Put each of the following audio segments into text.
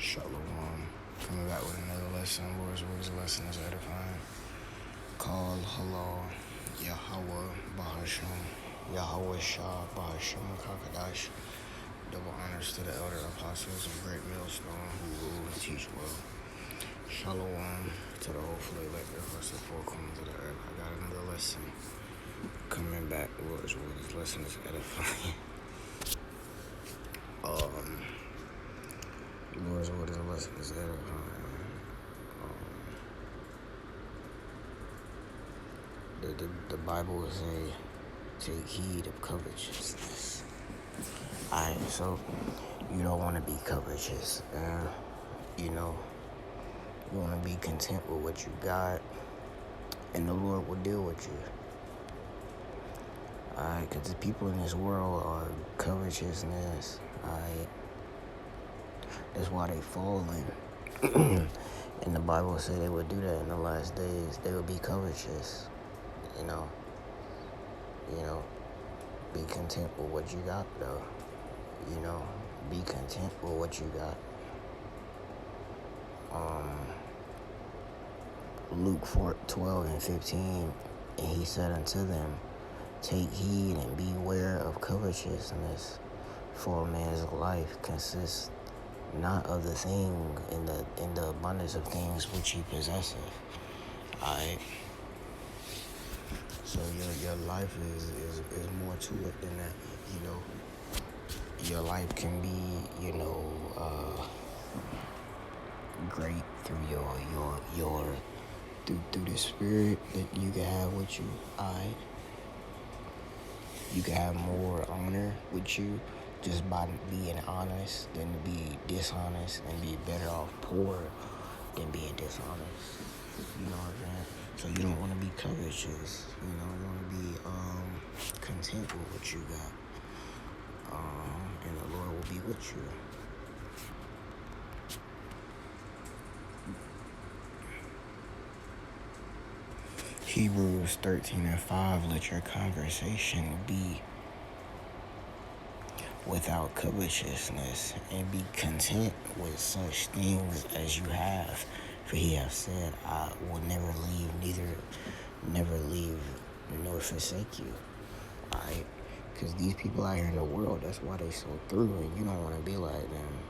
Shalom. Coming back with another lesson. Words lesson is edifying. Call Halal Yahweh Bahasham Yahweh Shah Bahasham Kakadash. Double honors to the elder apostles of Great Millstone who rule and teach well. Shalom to the hopefully elect across the four corners of the earth. I got another lesson. Coming back words this lesson is edifying. Words this lesson is edifying. The Bible will say, take heed of covetousness. Alright, so you don't want to be covetous. You want to be content with what you got, and the Lord will deal with you. Alright, because the people in this world are covetousness. Alright, that's why they falling. And the Bible said they would do that in the last days. They would be covetous. Be content with what you got, though. Be content with what you got. Luke 4:12-15, and he said unto them, take heed and beware of covetousness, for a man's life consists not of the thing in the abundance of things which he possesseth. Alright. So your life is more to it than that. Your life can be, great through your through the spirit that you can have with you. Alright. You can have more honor with you just by being honest than to be dishonest, and be better off poor than being dishonest. You know what I'm saying? So you don't want to be covetous. You want to be content with what you got. And the Lord will be with you. Hebrews 13:5, let your conversation be without covetousness, and be content with such things as you have. For he hath said, I will never leave nor forsake you. Alright? Because these people out here in the world, that's why they so through, and you don't want to be like them.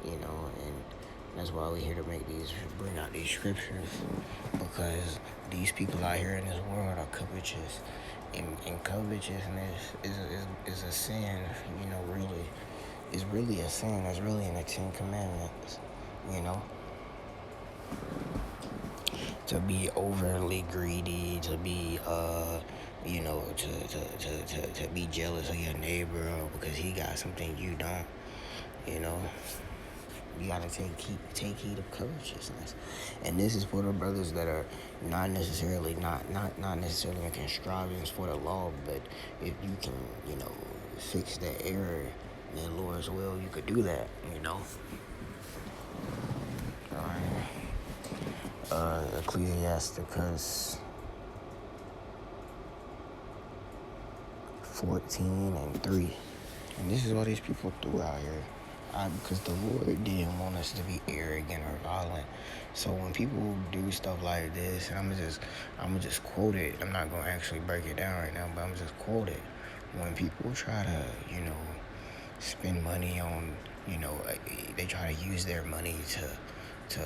And that's why we're here to bring out these scriptures, because these people out here in this world are covetous, and covetousness is a sin. Really, it's really a sin. It's really in the 10 Commandments. To be overly greedy, to be to be jealous of your neighbor because he got something you don't. You gotta take heed of covetousness, and this is for the brothers that are not necessarily making strivings for the law, but if you can, fix that error in the Lord's will, you could do that. Ecclesiasticus 14:3, and this is what these people do out here. Because the Lord didn't want us to be arrogant or violent. So when people do stuff like this, and I'm gonna just quote it. I'm not gonna actually break it down right now, but I'm just quote it. When people try to, spend money on, they try to use their money to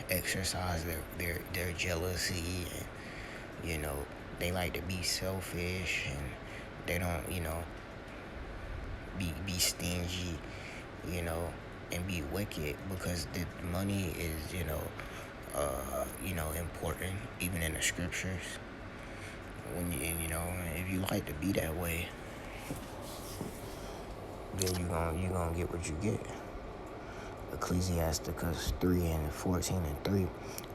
exercise their jealousy, and they like to be selfish, and they don't, be stingy, and be wicked, because the money is, important, even in the scriptures. If you like to be that way, then you gonna get what you get. Ecclesiasticus 3:14-3,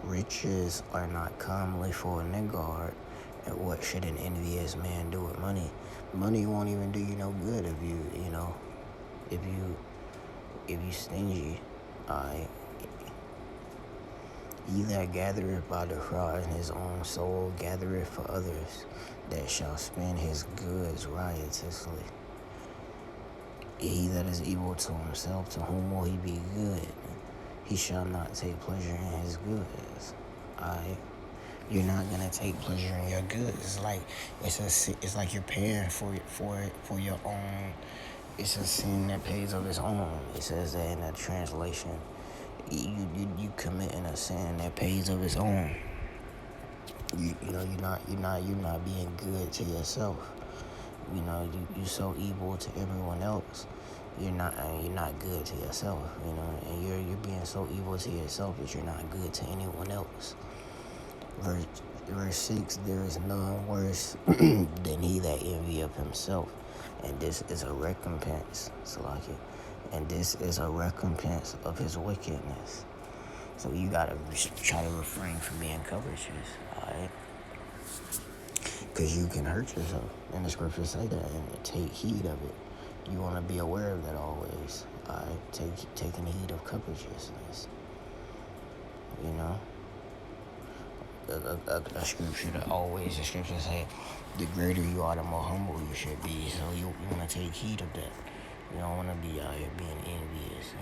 riches are not commonly for a niggard, and what should an envious man do with money? Money won't even do you no good if you stingy. Alright. He that gathereth by the fraud in his own soul gathereth for others, that shall spend his goods riotously. He that is evil to himself, to whom will he be good? He shall not take pleasure in his goods. Alright? You're not gonna take pleasure in your goods. It's like you're paying for your own. It's a sin that pays of its own. It says that in that translation. You committing a sin that pays of its own. You're not being good to yourself. You so evil to everyone else. You're not good to yourself. And you're being so evil to yourself that you're not good to anyone else. Verse 6, there is none worse than he that envieth himself, and this is a recompense, Salaki, and this is a recompense of his wickedness. So you gotta try to refrain from being covetous, alright? Because you can hurt yourself, and the scriptures say that, and take heed of it. You want to be aware of that always, alright? Taking heed of covetousness, A scripture that always, the scripture say, the greater you are, the more humble you should be. So you want to take heed of that. You don't want to be out here being envious,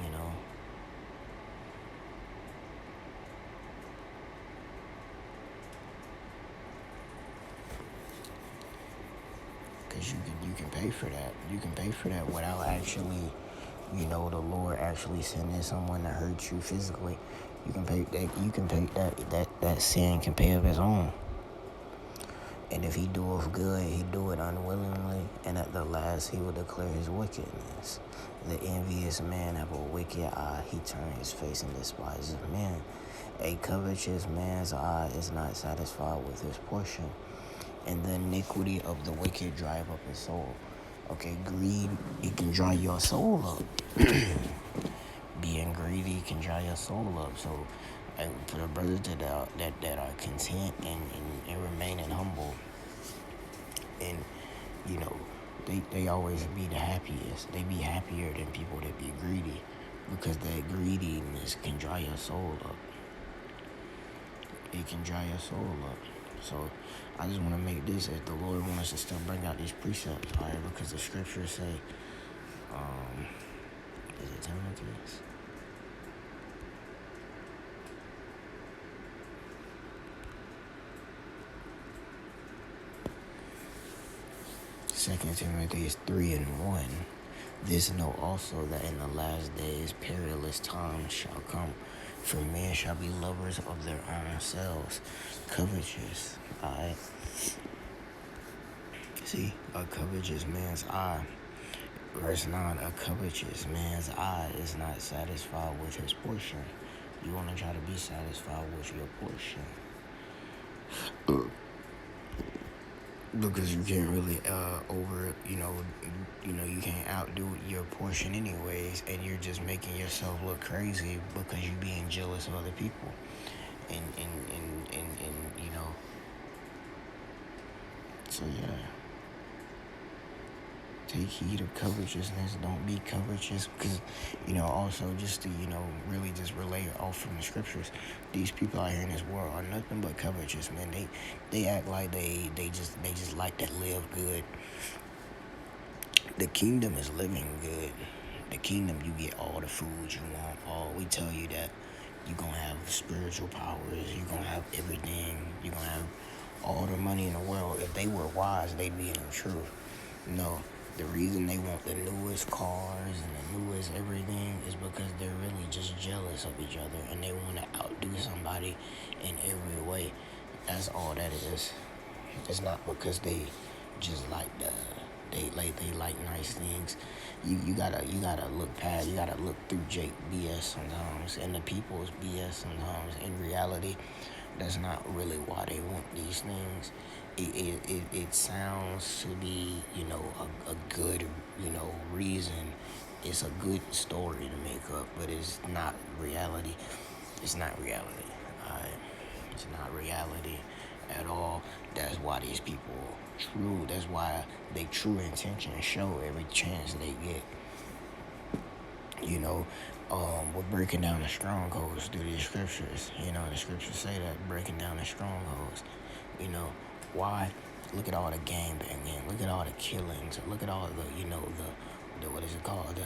Because you can pay for that. You can pay for that without actually, the Lord actually sending someone to hurt you physically. You can pay that sin can pay of its own. And if he doeth good, he do it unwillingly, and at the last he will declare his wickedness. The envious man have a wicked eye, he turns his face and despises men. A covetous man's eye is not satisfied with his portion, and the iniquity of the wicked drive up his soul. Okay, greed, it can dry your soul up. Being greedy can dry your soul up. So for the brothers that are content and remaining humble, and they always be the happiest. They be happier than people that be greedy, because that greediness can dry your soul up. It can dry your soul up. So I just want to make this, as the Lord wants us to still bring out these precepts, right? Because the scriptures say, is it Timothy? 2 Timothy 3:1. This know also that in the last days perilous times shall come, for men shall be lovers of their own selves, covetous. Alright. See, a covetous man's eye. Verse 9, a covetous man's eye is not satisfied with his portion. You want to try to be satisfied with your portion. Because you can't really you can't outdo your portion anyways, and you're just making yourself look crazy because you're being jealous of other people, and so yeah. Take heed of covetousness. Don't be covetous, because also just to really just relay it off from the scriptures. These people out here in this world are nothing but covetous, man. They act like they just like to live good. The kingdom is living good. The kingdom, you get all the food you want. We tell you that you're gonna have spiritual powers. You're gonna have everything. You're gonna have all the money in the world. If they were wise, they'd be in the truth. No. The reason they want the newest cars and the newest everything is because they're really just jealous of each other, and they want to outdo somebody in every way. That's all that is. It's not because they just like they like nice things. You gotta look past. You gotta look through Jake BS sometimes, and the people's BS sometimes. In reality, that's not really why they want these things. It sounds to be, a good, reason. It's a good story to make up, but it's not reality. It's not reality. It's not reality at all. That's why these people that's why they true intentions show every chance they get. We're breaking down the strongholds through these scriptures. The scriptures say that, breaking down the strongholds. Why? Look at all the gang banging. Look at all the killings. Look at all the what is it called?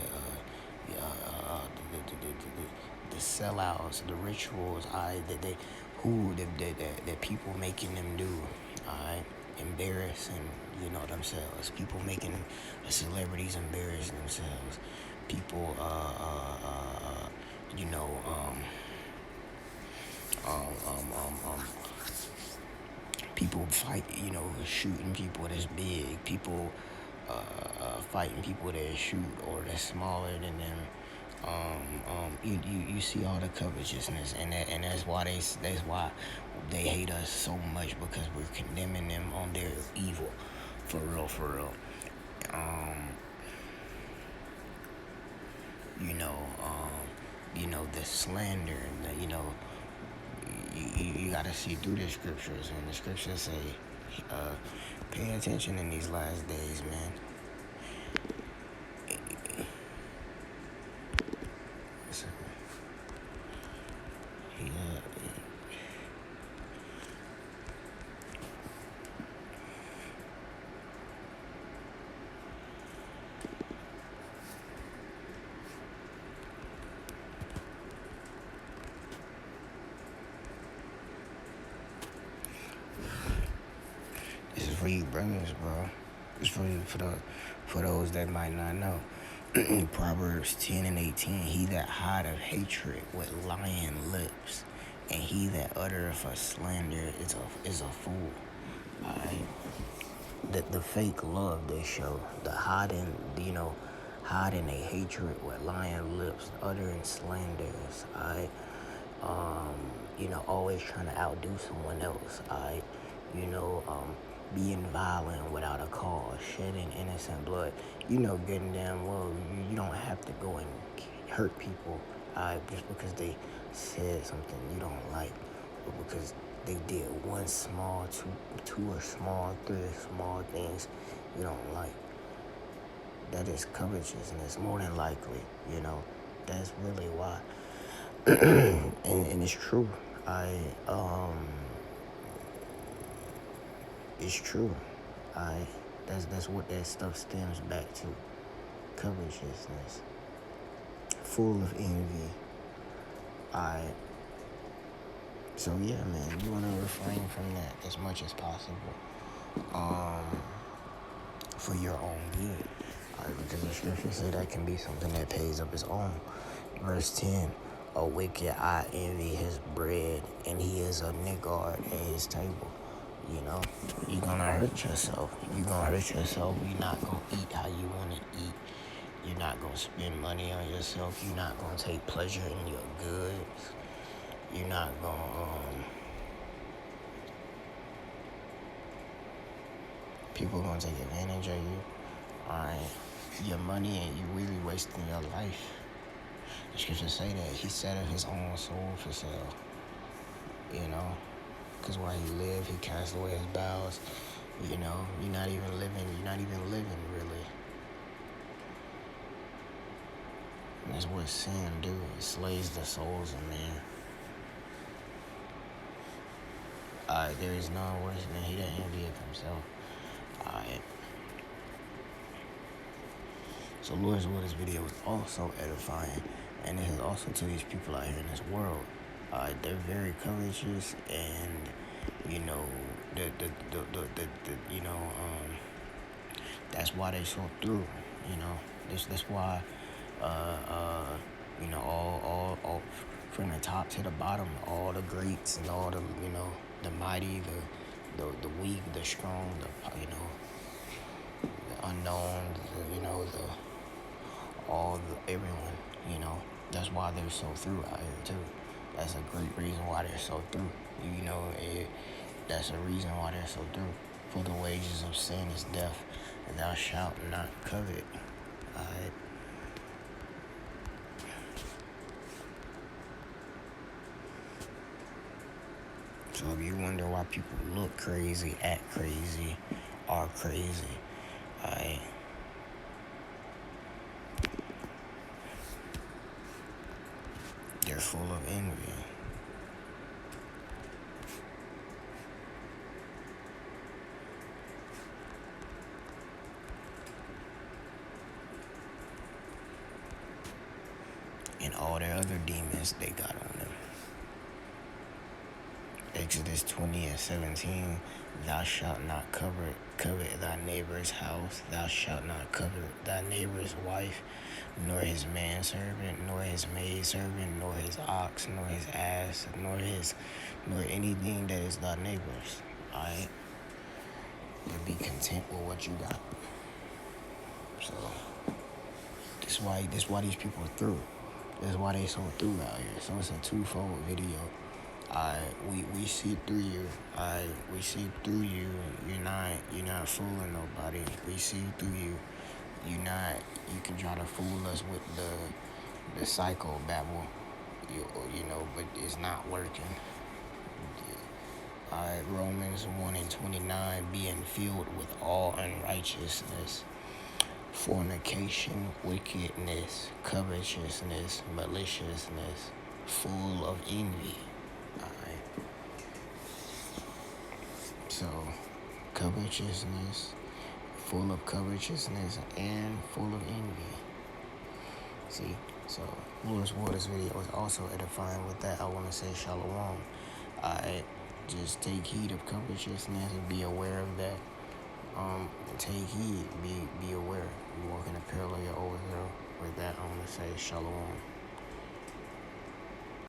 The sellouts, the rituals, that people making them do, embarrassing, themselves. People making celebrities embarrass themselves. People, you know, people fight, shooting people that's big. People fighting people that shoot or that's smaller than them. You see all the covetousness, and that's why they hate us so much, because we're condemning them on their evil, for real, for real. The slander, you gotta see through the scriptures, and the scriptures say, pay attention in these last days, man. This is for you brothers, bro. It's for you, for those that might not know. Proverbs 10:18. He that hideth hatred with lying lips, and he that uttereth a slander is a fool. Alright. The fake love they show, the hiding a hatred with lying lips, uttering slanders. Alright. Always trying to outdo someone else. Alright. Being violent without a cause, shedding innocent blood. Good and damn well, you don't have to go and hurt people just because they said something you don't like, or because they did one small, two or small, three small things you don't like. That is covetousness, more than likely. That's really why. and it's true. It's true. That's what that stuff stems back to. Covetousness. Full of envy. So yeah, man, you wanna refrain from that as much as possible. For your own good. Because the scripture say that can be something that pays up its own. Verse 10. A wicked eye envy his bread, and he is a niggard at his table. You're gonna hurt yourself. You're not gonna eat how you want to eat. You're not gonna spend money on yourself. You're not gonna take pleasure in your goods. You're not gonna, people gonna take advantage of you. Your money, and you really wasting your life. The scriptures say that he set up his own soul for sale. Because while he lived, he cast away his bowels. You're not even living, really. And that's what sin do. It slays the souls of men. There is none worse than he that envieth himself. So Lord's will, this video is also edifying, and it is also to these people out here in this world. They're very covetous, and that's why they so through. That's why all from the top to the bottom, all the greats and all the the mighty, the weak, the strong, the unknown, everyone. That's why they're so through out here too. That's a great reason why they're so through. That's a reason why they're so through. For the wages of sin is death, and thou shalt not covet. Alright. So if you wonder why people look crazy, act crazy, are crazy, they're full of envy. and all their other demons they got on them. Exodus 20:17, thou shalt not covet thy neighbor's house, thou shalt not covet thy neighbor's wife, nor his manservant, nor his maidservant, nor his ox, nor his ass, nor anything that is thy neighbor's. Alright? And be content with what you got. So this why these people are through. That's why they so through out here. So it's a twofold video. We see through you. We see through you. You're not fooling nobody. We see through you. You can try to fool us with the psycho babble, but it's not working. Romans 1:29, being filled with all unrighteousness, fornication, wickedness, covetousness, maliciousness, full of envy. Alright. So, covetousness, full of covetousness, and full of envy. See, so Lord's Waters video is also edifying. With that, I want to say shalom. Alright, just take heed of covetousness and be aware of that. Take heed, be aware. You walk in the peril of your overthrow. With that, I want to say shalom.